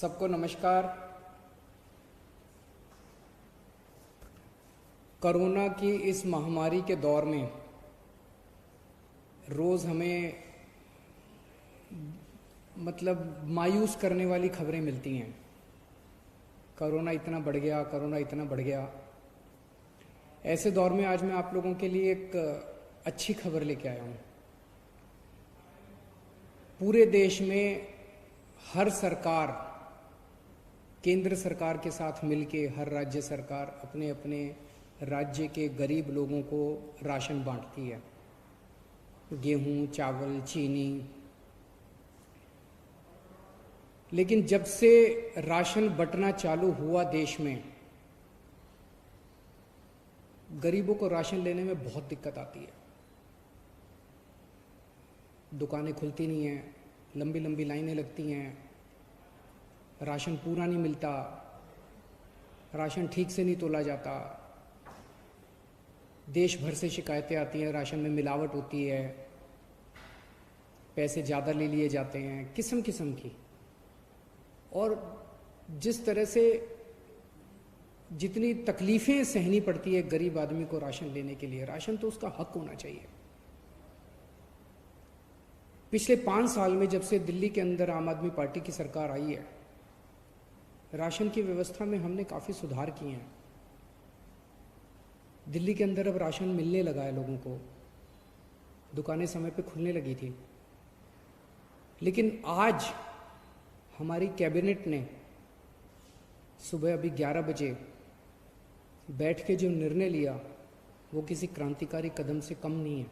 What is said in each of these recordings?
सबको नमस्कार। कोरोना की इस महामारी के दौर में रोज़ हमें मायूस करने वाली खबरें मिलती हैं। कोरोना इतना बढ़ गया, कोरोना इतना बढ़ गया। ऐसे दौर में आज मैं आप लोगों के लिए एक अच्छी खबर लेके आया हूँ। पूरे देश में हर सरकार, केंद्र सरकार के साथ मिलके हर राज्य सरकार अपने अपने राज्य के गरीब लोगों को राशन बांटती है। गेहूं, चावल, चीनी। लेकिन जब से राशन बंटना चालू हुआ देश में, गरीबों को राशन लेने में बहुत दिक्कत आती है। दुकानें खुलती नहीं हैं, लंबी लंबी लाइनें लगती हैं, राशन पूरा नहीं मिलता, राशन ठीक से नहीं तोला जाता। देश भर से शिकायतें आती हैं, राशन में मिलावट होती है, पैसे ज़्यादा ले लिए जाते हैं, किस्म किस्म की। और जिस तरह से जितनी तकलीफ़ें सहनी पड़ती है गरीब आदमी को राशन लेने के लिए, राशन तो उसका हक होना चाहिए। पिछले 5 साल में जब से दिल्ली के अंदर आम आदमी पार्टी की सरकार आई है, राशन की व्यवस्था में हमने काफ़ी सुधार किए हैं। दिल्ली के अंदर अब राशन मिलने लगा है लोगों को, दुकानें समय पे खुलने लगी थी। लेकिन आज हमारी कैबिनेट ने सुबह अभी 11 बजे बैठ के जो निर्णय लिया, वो किसी क्रांतिकारी कदम से कम नहीं है।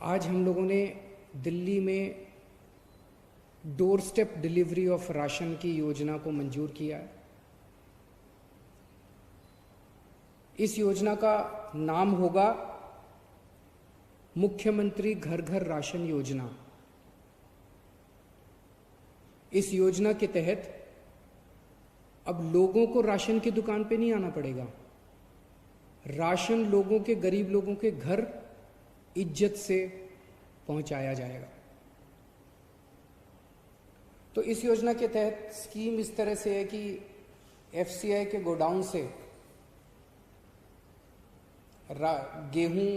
आज हम लोगों ने दिल्ली में door step delivery of ration की योजना को मंजूर किया है। इस योजना का नाम होगा मुख्यमंत्री घर घर राशन योजना। इस योजना के तहत अब लोगों को राशन की दुकान पे नहीं आना पड़ेगा। राशन लोगों के, गरीब लोगों के घर इज्जत से पहुंचाया जाएगा। तो इस योजना के तहत स्कीम इस तरह से है कि एफसीआई के गोडाउन से गेहूं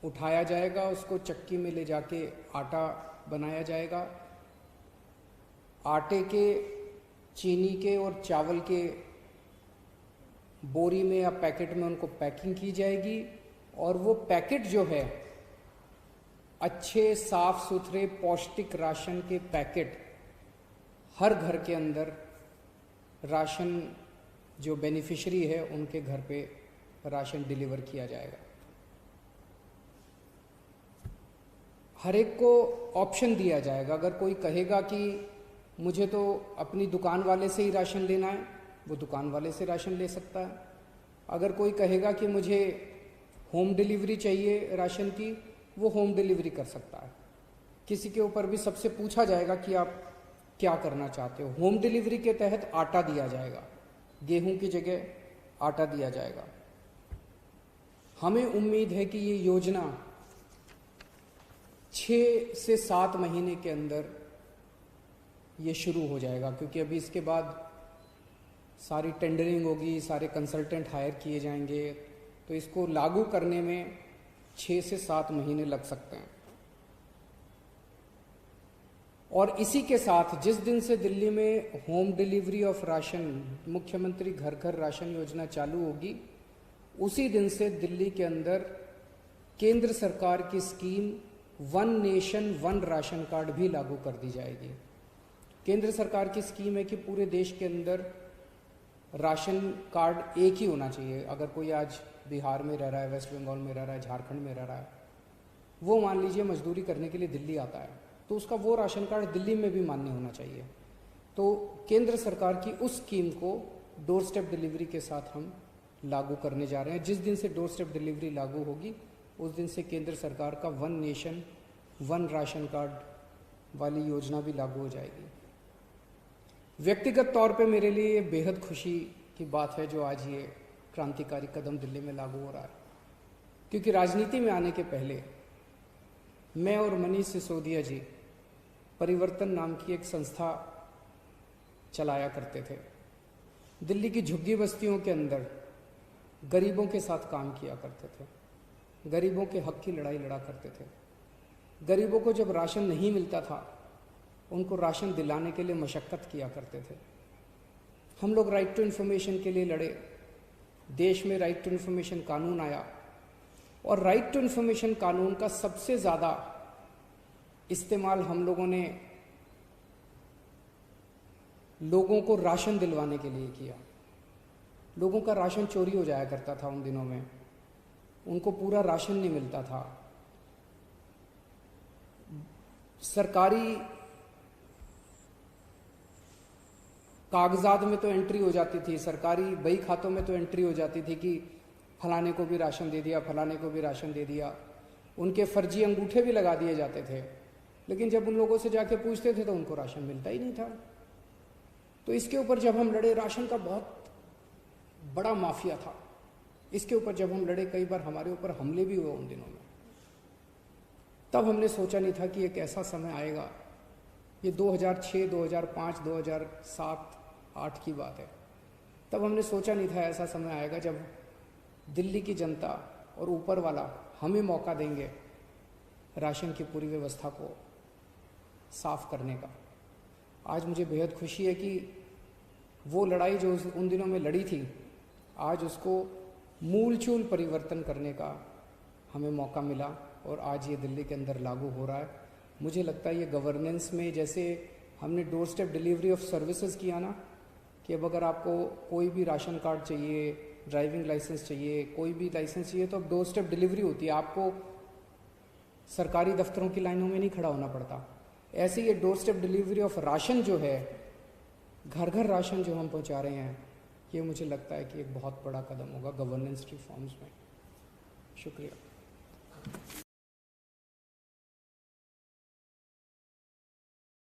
उठाया जाएगा, उसको चक्की में ले जाके आटा बनाया जाएगा। आटे के, चीनी के और चावल के बोरी में या पैकेट में उनको पैकिंग की जाएगी। और वो पैकेट जो है, अच्छे साफ सुथरे पौष्टिक राशन के पैकेट हर घर के अंदर राशन जो बेनिफिशियरी है उनके घर पे राशन डिलीवर किया जाएगा। हर एक को ऑप्शन दिया जाएगा। अगर कोई कहेगा कि मुझे तो अपनी दुकान वाले से ही राशन लेना है, वो दुकान वाले से राशन ले सकता है। अगर कोई कहेगा कि मुझे होम डिलीवरी चाहिए राशन की, वो होम डिलीवरी कर सकता है। किसी के ऊपर भी सबसे पूछा जाएगा कि आप क्या करना चाहते हो। होम डिलीवरी के तहत आटा दिया जाएगा, गेहूं की जगह आटा दिया जाएगा। हमें उम्मीद है कि ये योजना 6 से 7 महीने के अंदर ये शुरू हो जाएगा, क्योंकि अभी इसके बाद सारी टेंडरिंग होगी, सारे कंसल्टेंट हायर किए जाएंगे। तो इसको लागू करने में 6 से 7 महीने लग सकते हैं। और इसी के साथ जिस दिन से दिल्ली में होम डिलीवरी ऑफ राशन, मुख्यमंत्री घर घर राशन योजना चालू होगी, उसी दिन से दिल्ली के अंदर केंद्र सरकार की scheme one nation one ration card भी लागू कर दी जाएगी। केंद्र सरकार की स्कीम है कि पूरे देश के अंदर राशन कार्ड एक ही होना चाहिए। अगर कोई आज बिहार में रह रहा है, वेस्ट बंगाल में रह रहा है, झारखंड में रह रहा है, वो मान लीजिए मजदूरी करने के लिए दिल्ली आता है, तो उसका वो राशन कार्ड दिल्ली में भी मान्य होना चाहिए। तो केंद्र सरकार की उस स्कीम को डोर स्टेप डिलीवरी के साथ हम लागू करने जा रहे हैं। जिस दिन से डोर स्टेप डिलीवरी लागू होगी, उस दिन से केंद्र सरकार का one nation one ration card वाली योजना भी लागू हो जाएगी। व्यक्तिगत तौर पे मेरे लिए ये बेहद खुशी की बात है जो आज ये क्रांतिकारी कदम दिल्ली में लागू हो रहा है, क्योंकि राजनीति में आने के पहले मैं और मनीष सिसोदिया जी परिवर्तन नाम की एक संस्था चलाया करते थे। दिल्ली की झुग्गी बस्तियों के अंदर गरीबों के साथ काम किया करते थे, गरीबों के हक की लड़ाई लड़ा करते थे। गरीबों को जब राशन नहीं मिलता था, उनको राशन दिलाने के लिए मशक्क़त किया करते थे। हम लोग राइट टू इन्फॉर्मेशन के लिए लड़े, देश में राइट टू इन्फॉर्मेशन कानून आया, और राइट टू इन्फॉर्मेशन कानून का सबसे ज़्यादा इस्तेमाल हम लोगों ने लोगों को राशन दिलवाने के लिए किया। लोगों का राशन चोरी हो जाया करता था उन दिनों में, उनको पूरा राशन नहीं मिलता था। सरकारी कागजात में तो एंट्री हो जाती थी, सरकारी बही खातों में तो एंट्री हो जाती थी कि फलाने को भी राशन दे दिया, फलाने को भी राशन दे दिया। उनके फर्जी अंगूठे भी लगा दिए जाते थे, लेकिन जब उन लोगों से जाके पूछते थे तो उनको राशन मिलता ही नहीं था। तो इसके ऊपर जब हम लड़े, राशन का बहुत बड़ा माफिया था, इसके ऊपर जब हम लड़े, कई बार हमारे ऊपर हमले भी हुए उन दिनों में। तब हमने सोचा नहीं था कि एक ऐसा समय आएगा, ये 2006, 2005, 2007, 2008 की बात है। तब हमने सोचा नहीं था ऐसा समय आएगा जब दिल्ली की जनता और ऊपर वाला हमें मौका देंगे राशन की पूरी व्यवस्था को साफ करने का। आज मुझे बेहद खुशी है कि वो लड़ाई जो उन दिनों में लड़ी थी, आज उसको मूलचूल परिवर्तन करने का हमें मौका मिला, और आज ये दिल्ली के अंदर लागू हो रहा है। मुझे लगता है ये गवर्नेंस में, जैसे हमने door step delivery of services किया ना, कि अब अगर आपको कोई भी राशन कार्ड चाहिए, ड्राइविंग लाइसेंस चाहिए, कोई भी लाइसेंस चाहिए, तो अब डोर स्टेप डिलीवरी होती है, आपको सरकारी दफ्तरों की लाइनों में नहीं खड़ा होना पड़ता। ऐसे ये door step delivery of ration जो है, घर घर राशन जो हम पहुंचा रहे हैं, ये मुझे लगता है कि एक बहुत बड़ा कदम होगा गवर्नेंस रिफॉर्म्स में। शुक्रिया।